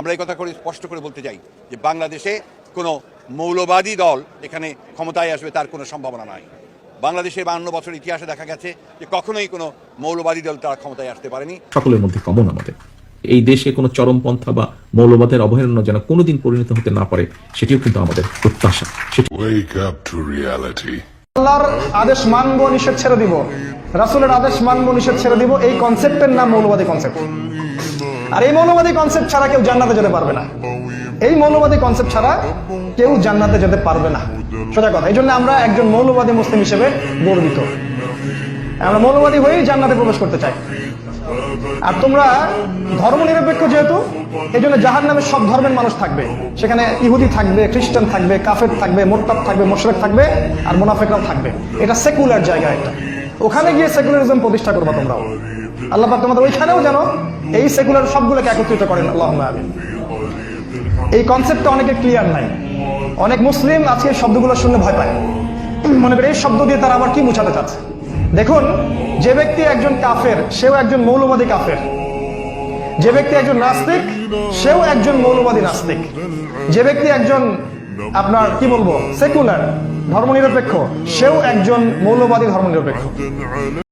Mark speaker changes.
Speaker 1: আমরা এই কথা করে স্পষ্ট করে বলতে চাই যে বাংলাদেশে কোনো মৌলবাদী দল এখানে ক্ষমতায় আসবে তার কোনো সম্ভাবনা নাই। বাংলাদেশের 52 বছর ইতিহাসে দেখা গেছে যে কখনোই কোনো মৌলবাদী দল তারা ক্ষমতায় আসতে পারেনি।
Speaker 2: সকলের মধ্যে কমন আমাদের এই দেশে কোনো চরমপন্থা বা মৌলবাদের অবহেলনা যেন কোনোদিন পরিণত হতে না পারে, সেটিও কিন্তু আমাদের প্রত্যাশা।
Speaker 3: আল্লাহর আদেশ মানবো, নিষেধ ছেড়ে দিব, রাসূলের আদেশ মানবো, নিষেধ ছেড়ে দিব, এই কনসেপ্টের নাম মৌলবাদী কনসেপ্ট। আর এই মৌলবাদী কনসেপ্ট ছাড়া কেউ জান্নাতে যেতে পারবে না। এই মৌলবাদী কনসেপ্ট ছাড়া কেউ জান্নাতে যেতে পারবে না, সোজা কথা। এই জন্য আমরা একজন মৌলবাদী মুসলিম হিসেবে গর্বিত। আমরা মৌলবাদী হয়েই জান্নাতে প্রবেশ করতে চাই। আর তোমরা ধর্ম নিরপেক্ষ যেহেতু, এই জন্য জাহান্নামে সব ধর্মের মানুষ থাকবে। সেখানে ইহুদি থাকবে, খ্রিস্টান থাকবে, কাফের থাকবে, মোরতাদ থাকবে, মুশরিক থাকবে, আর মুনাফিকরাও থাকবে। এটা সেকুলার জায়গা একটা। ওখানে গিয়ে সেকুলারিজম প্রতিষ্ঠা করবা তোমরাও। আল্লাহ পাক তোমাদের ওইখানেও যেন এই সেকুলার সবগুলোকে একত্রিত করেন, আল্লাহুম্মা আমিন। এই কনসেপ্টটা অনেকে ক্লিয়ার নাই। অনেক মুসলিম আজকে এই শব্দগুলো শুনলে ভয় পায়, মনে করে এই শব্দ দিয়ে তারা আবার কি বোঝাতে চাচ্ছে। দেখুন, যে ব্যক্তি একজন কাফের সেও একজন মৌলবাদী কাফের, যে ব্যক্তি একজন নাস্তিক সেও একজন মৌলবাদী নাস্তিক, যে ব্যক্তি একজন আপনার কি বলবো সেকুলার ধর্মনিরপেক্ষ সেও একজন মৌলবাদী ধর্মনিরপেক্ষ।